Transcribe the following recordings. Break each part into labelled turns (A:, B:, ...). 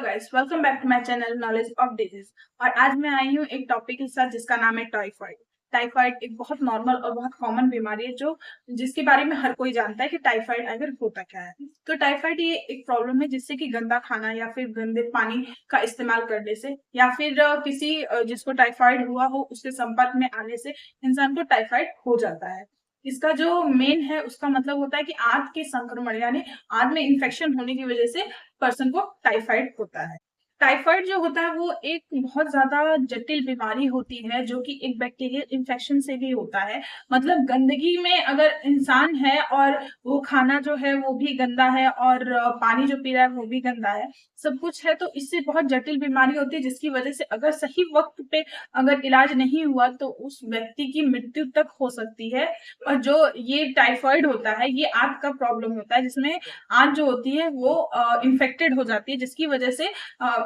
A: Guys, welcome back to my channel knowledge of disease. और आज मैं आई हूँ एक टॉपिक के साथ जिसका नाम है टाइफाइड। टाइफाइड एक बहुत नॉर्मल और बहुत कॉमन बीमारी है जो जिसके बारे में हर कोई जानता है कि टाइफाइड अगर होता क्या है। तो टाइफाइड ये एक प्रॉब्लम है जिससे कि गंदा खाना या फिर गंदे पानी का इस्तेमाल करने से या फिर किसी जिसको टाइफाइड हुआ हो उसके संपर्क में आने से इंसान को टाइफाइड हो जाता है। इसका जो मेन है उसका मतलब होता है कि आंत के संक्रमण यानी आंत में इन्फेक्शन होने की वजह से पर्सन को टाइफाइड होता है। टाइफाइड जो होता है वो एक बहुत ज्यादा जटिल बीमारी होती है जो कि एक बैक्टीरियल इन्फेक्शन से भी होता है। मतलब गंदगी में अगर इंसान है और वो खाना जो है वो भी गंदा है और पानी जो पी रहा है वो भी गंदा है, सब कुछ है, तो इससे बहुत जटिल बीमारी होती है जिसकी वजह से अगर सही वक्त पे अगर इलाज नहीं हुआ तो उस व्यक्ति की मृत्यु तक हो सकती है। और जो ये टाइफाइड होता है ये आंत का प्रॉब्लम होता है जिसमें आंत जो होती है वो इन्फेक्टेड हो जाती है जिसकी वजह से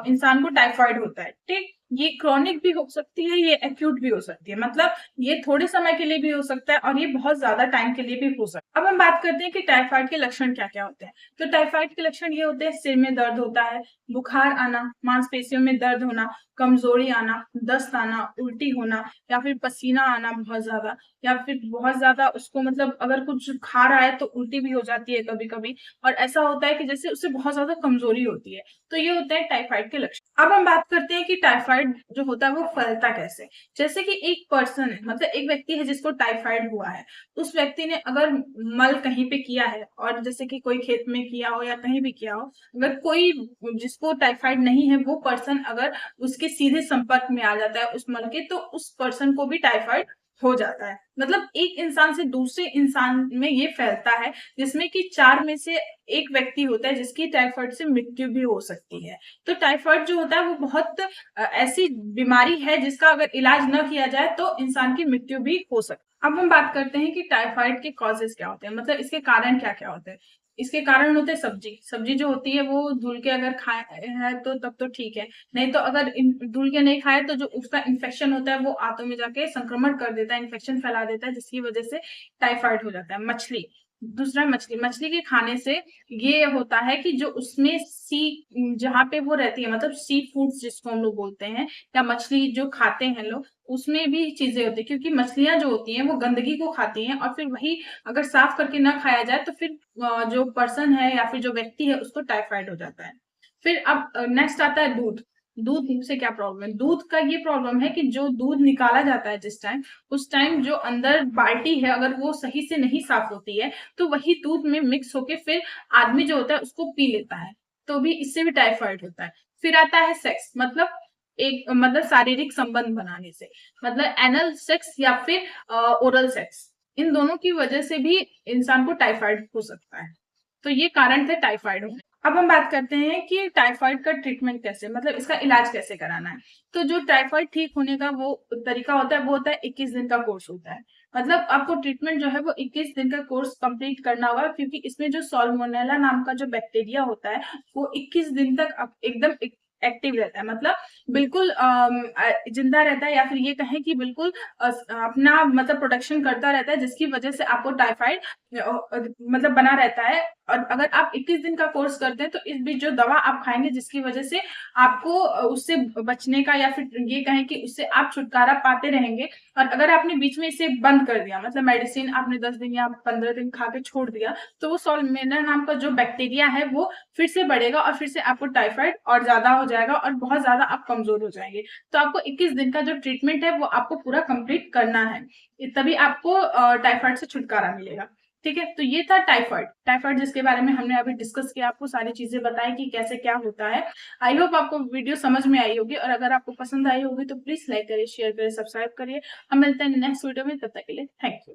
A: इंसान को टाइफाइड होता है। ठीक, ये क्रॉनिक भी हो सकती है, ये एक्यूट भी हो सकती है। मतलब ये थोड़े समय के लिए भी हो सकता है और ये बहुत ज्यादा टाइम के लिए भी हो सकता है। अब हम बात करते हैं कि टाइफाइड के लक्षण क्या क्या होते हैं। तो टाइफाइड के लक्षण ये होते हैं: सिर में दर्द होता है, बुखार आना, मांसपेशियों में दर्द होना, कमजोरी आना, दस्त आना, उल्टी होना या फिर पसीना आना बहुत ज्यादा, या फिर बहुत ज्यादा उसको मतलब अगर कुछ खा रहा है तो उल्टी भी हो जाती है कभी कभी, और ऐसा होता है कि जैसे उससे बहुत ज्यादा कमजोरी होती है। तो ये होते हैं टाइफाइड के लक्षण। अब हम बात करते हैं कि टाइफाइड जो होता है वो फैलता कैसे। जैसे कि एक पर्सन है, मतलब एक व्यक्ति है जिसको टाइफाइड हुआ है, उस व्यक्ति ने अगर मल कहीं पे किया है, और जैसे कि कोई खेत में किया हो या कहीं भी किया हो, अगर कोई जिसको टाइफाइड नहीं है वो पर्सन अगर उसके सीधे संपर्क में आ जाता है उस मल के, तो उस पर्सन को भी टाइफाइड हो जाता है। मतलब एक इंसान से दूसरे इंसान में ये फैलता है जिसमें कि 4 में से एक व्यक्ति होता है जिसकी टाइफाइड से मृत्यु भी हो सकती है। तो टाइफाइड जो होता है वो बहुत ऐसी बीमारी है जिसका अगर इलाज न किया जाए तो इंसान की मृत्यु भी हो सकती है। अब हम बात करते हैं कि टाइफाइड के कॉजेस क्या होते हैं, मतलब इसके कारण क्या क्या होते हैं। इसके कारण होते हैं सब्जी। सब्जी जो होती है वो धुल के अगर खाए है तो तब तो ठीक है, नहीं तो अगर धुल के नहीं खाए तो जो उसका इन्फेक्शन होता है वो आंतों में जाके संक्रमण कर देता है, इन्फेक्शन फैला देता है जिसकी वजह से टाइफाइड हो जाता है। मछली, दूसरा मछली, मछली के खाने से ये होता है कि जो उसमें जहाँ पे वो रहती है, मतलब सी फूड्स जिसको हम लोग बोलते हैं, या मछली जो खाते हैं लोग, उसमें भी चीजें होती है क्योंकि मछलियां जो होती हैं वो गंदगी को खाती हैं और फिर वही अगर साफ करके ना खाया जाए तो फिर जो पर्सन है या फिर जो व्यक्ति है उसको टाइफाइड हो जाता है। फिर अब नेक्स्ट आता है दूध। दूध से क्या प्रॉब्लम है? दूध का ये प्रॉब्लम है कि जो दूध निकाला जाता है जिस टाइम, उस टाइम जो अंदर बाल्टी है अगर वो सही से नहीं साफ होती है तो वही दूध में मिक्स होके फिर आदमी जो होता है उसको पी लेता है, तो भी इससे भी टाइफाइड होता है। फिर आता है सेक्स, मतलब एक मतलब शारीरिक संबंध बनाने से, मतलब एनल सेक्स या फिर ओरल सेक्स, इन दोनों की वजह से भी इंसान को टाइफाइड हो सकता है। तो ये कारण थे टाइफाइड होने। अब हम बात करते हैं कि टाइफाइड का ट्रीटमेंट कैसे, मतलब इसका इलाज कैसे कराना है। तो जो टाइफाइड ठीक होने का वो तरीका होता है वो होता है 21 दिन का कोर्स होता है। मतलब आपको ट्रीटमेंट जो है वो 21 दिन का कोर्स कंप्लीट करना होगा क्योंकि इसमें जो सॉल्मोनेला नाम का जो बैक्टीरिया होता है वो 21 दिन तक एकदम एक्टिव रहता है, मतलब बिल्कुल जिंदा रहता है, या फिर ये कहें कि बिल्कुल अपना मतलब प्रोडक्शन करता रहता है जिसकी वजह से आपको टाइफाइड मतलब बना रहता है। और अगर आप 21 दिन का कोर्स करते हैं तो इस बीच जो दवा आप खाएंगे जिसकी वजह से आपको उससे बचने का या फिर ये कहें कि उससे आप छुटकारा पाते रहेंगे। और अगर आपने बीच में इसे बंद कर दिया, मतलब मेडिसिन आपने 10 दिन या 15 दिन खा के छोड़ दिया, तो वो सॉल्मेना नाम का जो बैक्टीरिया है वो फिर से बढ़ेगा और फिर से आपको टाइफाइड और ज्यादा हो जाएगा और बहुत ज्यादा आप कमजोर हो जाएंगे। तो आपको 21 दिन का जो ट्रीटमेंट है वो आपको पूरा कंप्लीट करना है, तभी आपको टाइफाइड से छुटकारा मिलेगा। ठीक है, तो ये था टाइफाइड। टाइफाइड जिसके बारे में हमने अभी डिस्कस किया, आपको सारी चीजें बताई कि कैसे क्या होता है। आई होप आपको वीडियो समझ में आई होगी, और अगर आपको पसंद आई होगी तो प्लीज लाइक करिए, शेयर करिए, सब्सक्राइब करिए। हम मिलते हैं नेक्स्ट वीडियो में, तब तक के लिए थैंक यू।